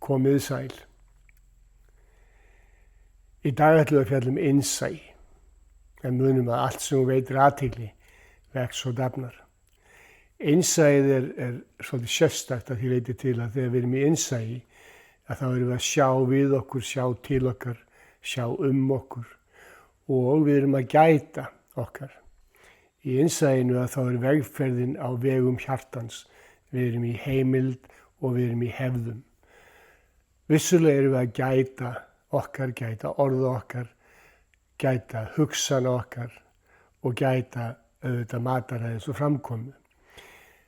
Komið sæl. Í dag ætlum við að fjalla innsæi, en munum að allt sem veitir athygli vex og dafnar. Innsæið er svolítið sérstakt að því leyti til að þegar við erum í innsæi að þá erum við að sjá við okkur, sjá til okkar, sjá okkur og við erum að gæta okkar. Í innsæinu að þá er vegferðin á vegum hjartans. Við erum í heimild og við erum í hefðum. Vissulega erum við að gæta okkar, gæta orða okkar, gæta hugsana okkar og gæta auðvitað mataræðis og framkomu.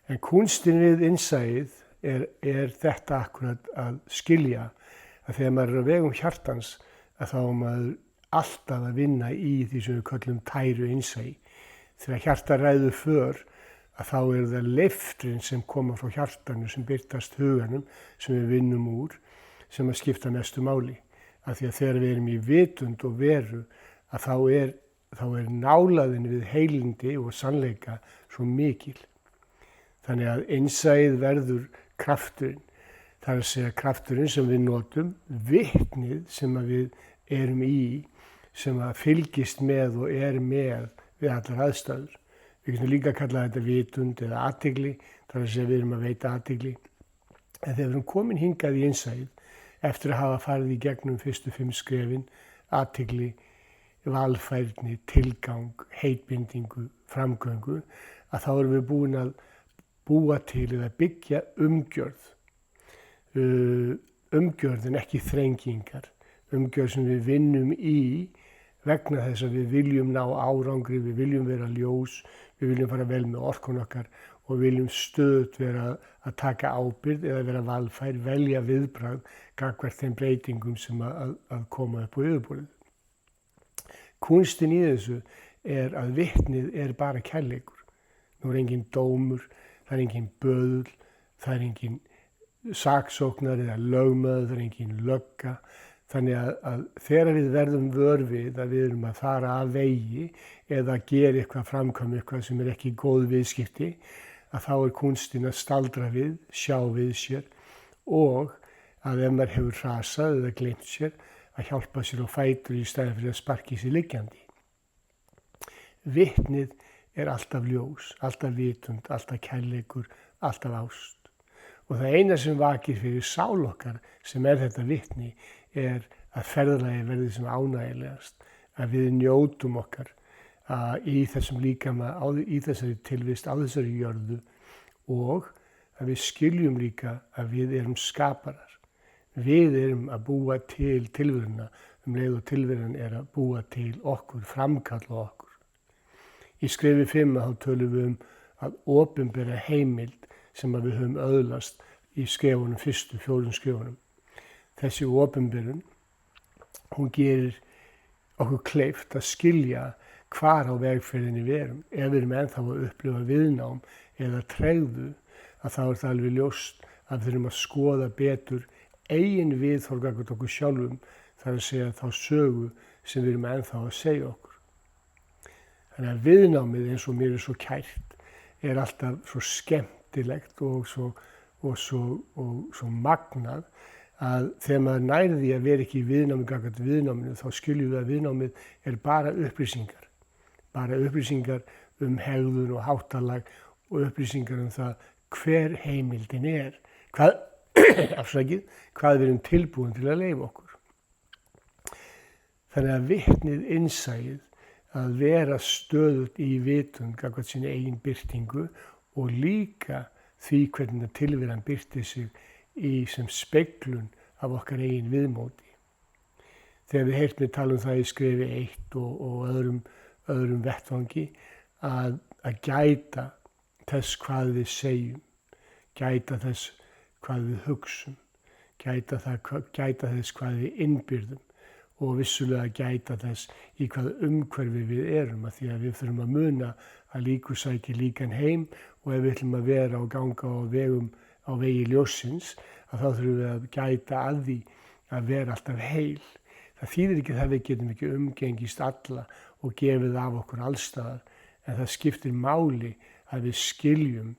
En kúnstin við innsæið er þetta akkurat að skilja að þegar maður er á vegum hjartans að þá er maður alltaf að vinna í því sem við köllum tæru innsæi. Þegar hjarta ræður för að þá er það leifturinn sem koma frá hjartanu sem birtast huganum sem við vinnum úr sem að skipta mestu máli. Af því að þegar við erum í vitund og veru að þá er nálæðin við heilindi og sannleika svo mikil. Þannig að innsæið verður krafturinn. Það er að segja krafturinn sem við notum, vitnið sem að við erum í, sem að fylgist með og er með við allar aðstæður. Við getum líka að kalla þetta vitund eða athygli, það er að segja við erum að veita athygli. En þegar við erum komin hingað í innsæið, eftir að hafa farið í gegnum fyrstu 5 skrefin, athygli, valfærni, tilgang, heitbindingu, framgöngu, að þá erum við búin að búa til eða byggja umgjörð. Umgjörð en ekki þrengingar. Umgjörð sem við vinnum í vegna þess að við viljum ná árangri, við viljum vera ljós, við viljum fara vel með orkun okkar og viljum stöðugt vera að taka ábyrgð eða vera valfær, velja viðbragð gagnvart þeim breytingum sem að koma upp á yfirborðið. Kúnstin í þessu er að vitnið er bara kærleikur. Nú er engin dómur, það er engin böðull, það er engin saksóknar eða lögmaður, það er engin lögga. Þannig að þegar við verðum vör við að við erum að fara af vegi eða gera eitthvað, framkvæma eitthvað sem er ekki góð viðskipti, að þá er kúnstin að staldra við, sjá við sér og að ef maður hefur hrasað eða gleymt sér að hjálpa sér á fætur í stæðan fyrir að sparki sér liggjandi. Vitnið er alltaf ljós, alltaf vitund, alltaf kærleikur, alltaf ást. Og það eina sem vakir fyrir sál okkar sem er þetta vitni er að ferðalagi verði sem ánægilegast, að við njótum okkar í þessum líkama, í þessari tilvist, á þessari jörðu og að við skiljum líka að við erum skaparar. Við erum að búa til tilveruna leið og tilveran er að búa til okkur, framkalla okkur. Í skrefi 5 þá tölum við að opinbera heimild sem að við höfum öðlast í skrefunum, fyrstu 4 skrefunum. Þessi opinberun, hún gerir okkur kleift að skilja hvar á vegferðinni við erum. Ef við erum ennþá að upplifa viðnám eða tregðu, að þá er það alveg ljóst að við þurfum að skoða betur eigin viðhorf gagnvart okkur sjálfum, það er að segja þá sögu sem við erum ennþá að segja okkur. Þannig að viðnámið eins og mér er svo kært er alltaf svo skemmtilegt og svo magnað að þegar maður nærði að vera ekki í viðnámi gagnvart viðnáminu þá skiljum við að viðnámið er bara upplýsingar. Bara upplýsingar hegðun og háttalag og upplýsingar það hver heimildin er. Hvað við erum tilbúin til að leyfa okkur. Þannig að vitnið innsæið að vera stöðugt í vitund gagnvart sinni eigin birtingu og líka því hvernig tilveran birtir sig í sem speglun af okkar eigin viðmóti. Þegar við heyrt með tala það í skrefi 1 og öðrum vettvangi að gæta þess hvað við segjum, gæta þess hvað við hugsum, gæta þess hvað við innbyrðum og vissulega gæta þess í hvað umhverfi við erum, að því að við þurfum að muna að líkur sækir líkan heim og ef við ætlum að vera og ganga á vegi ljóssins, að þá þurfum við að gæta að því að vera alltaf heil. Það þýðir ekki að við getum ekki umgengist alla og gefið af okkur allstaðar, en það skiptir máli að við skiljum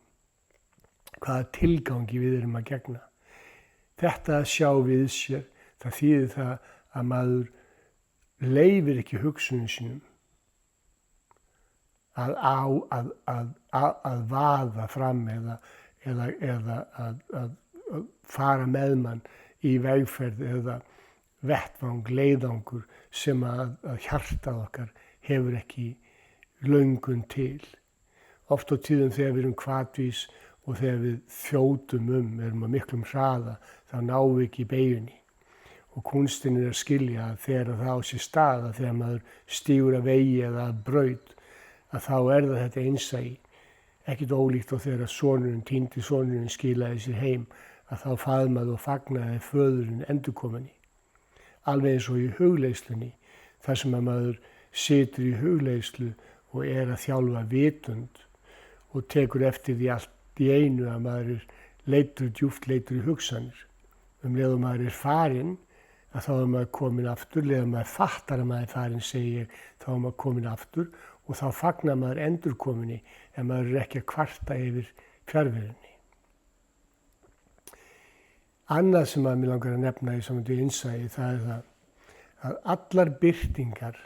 hvaða tilgangi við erum að gegna. Þetta að sjá við sér, það þýðir það að maður leyfir ekki hugsunum sínum að vaða fram eða að fara með mann í vegferð eða vettvang, leiðangur sem að hjartað okkar hefur ekki löngun til. Oft á tíðum þegar við erum hvatvís og þegar við þjótum erum á miklum hraða, þá náum við ekki í beygjunni. Og kúnstin að skilja að þegar það á sér stað, að þegar maður stígur að vegi eða að braut, að þá það þetta einsæi. Ekkert ólíkt á þegar týndi sonurinn skilaði sér heim, að þá faðmaði og fagnaði föðurinn endurkominni. Alveg eins og í hugleiðslunni, þar sem að maður situr í hugleiðslu og að þjálfa vitund og tekur eftir því allt í einu að maður djúpt leitur í hugsanir. Leið og maður farinn, að þá maður komin aftur, leið og maður fattar að maður farinn, segi ég, þá maður komin aftur og þá fagnar maður endurkominni en maður ekki að kvarta yfir fjarverunni. Annað sem að mér langar að nefna í samvættu innsæi, það það að allar birtingar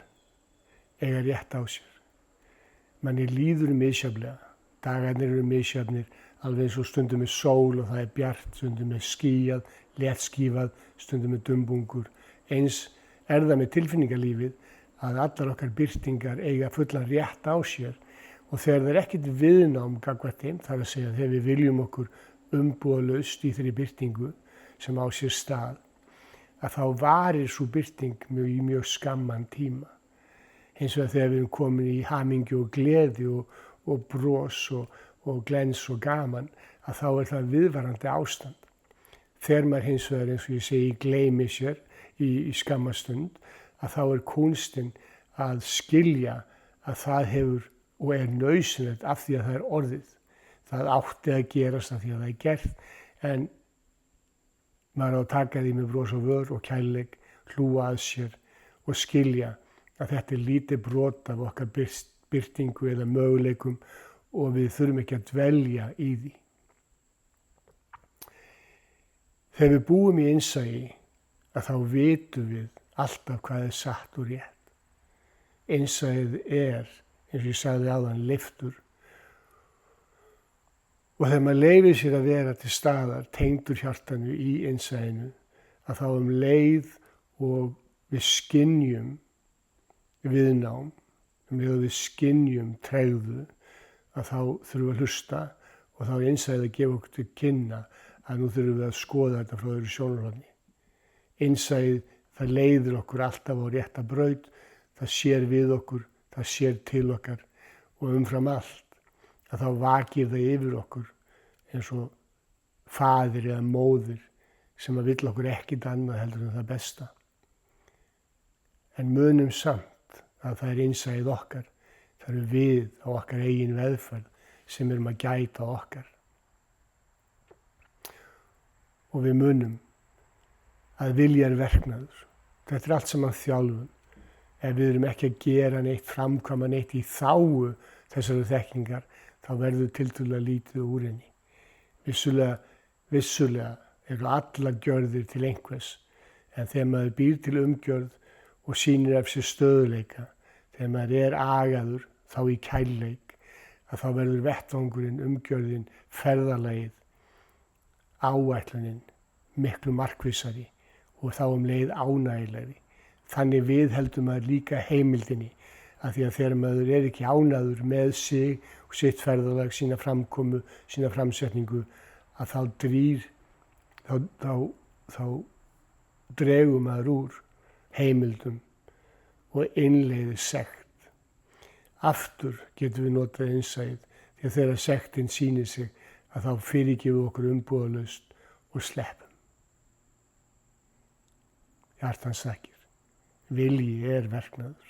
eiga rétt á sér. Manni líður misjafnlega, dagarnir eru misjafnir, alveg eins og stundum sól og það bjart, stundum skýjað, léttskífað, stundum dumbungur. Eins það með tilfinningarlífið að allar okkar birtingar eiga fullan rétt á sér og þegar það ekkert viðnám gagnvart þeim, þar að segja þegar við viljum okkur umbúðalaust í þeirri birtingu sem á sér stað, að þá varir svo birting í mjög skamman tíma. Hins vegar þegar við erum komin í hamingju og gleði og bros og glens og gaman, að þá það viðvarandi ástand. Þegar maður hins vegar, eins og ég segi, gleymi sér í skammastund, að þá kúnstin að skilja að það hefur og nauðsynlegt af því að það orðið. Það átti að gerast af því að það gert, en maður á að taka því með bros og vör og kærleik, hlúa að sér og skilja að þetta lítið brot af okkar birtingu eða möguleikum og við þurfum ekki að dvelja í því. Þegar við búum í innsæi, að þá vitum við alltaf hvað satt og rétt. Innsæið eins og ég sagði áðan, leiftur. Og þegar maður leyfir sér að vera til staðar, tengdur hjartanu í innsæinu, að þá leið og við skynjum viðnám, leið og við skynjum tregðu, að þá þurfum við að hlusta og þá innsæið að gefa okkur til kynna að nú þurfum við að skoða þetta frá öðru sjónarhorni. Innsæið, það leiðir okkur alltaf á rétta braut, það sér við okkur, það sér til okkar og umfram allt, að þá vakir það yfir okkur eins og faðir eða móðir sem að vill okkur ekkert annað heldur en það besta. En munum samt að það innsæið okkar, það við á okkar eigin vegferð sem erum að gæta okkar. Og við munum að vilja verknaður. Þetta allt saman þjálfun. Ef við erum ekki að gera neitt, framkvæma neitt í þágu þessari þekkingar, þá verður tiltölulega lítið úr henni. Vissulega eru allar gjörðir til einhvers, en þegar maður býr til umgjörð og sýnir af sér stöðuleika, þegar maður agaður þá í kærleik, að þá verður vettvangurinn, umgjörðin, ferðalagið, áætlunin miklu markvissari og þá leið ánægilegri. Þannig viðheldur maður líka heimildinni, að því að þegar maður ekki ánægður með sig og sitt ferðalag, sína framkomu, sína framsetningu, að þá dregur maður úr heimildum og innleiðir sekt. Aftur getum við notað innsæið, því að þegar sektin sýnir sig, að þá fyrirgefum okkur umbúðalaust og sleppum. Hjartans þakkir. Vilji verknaður.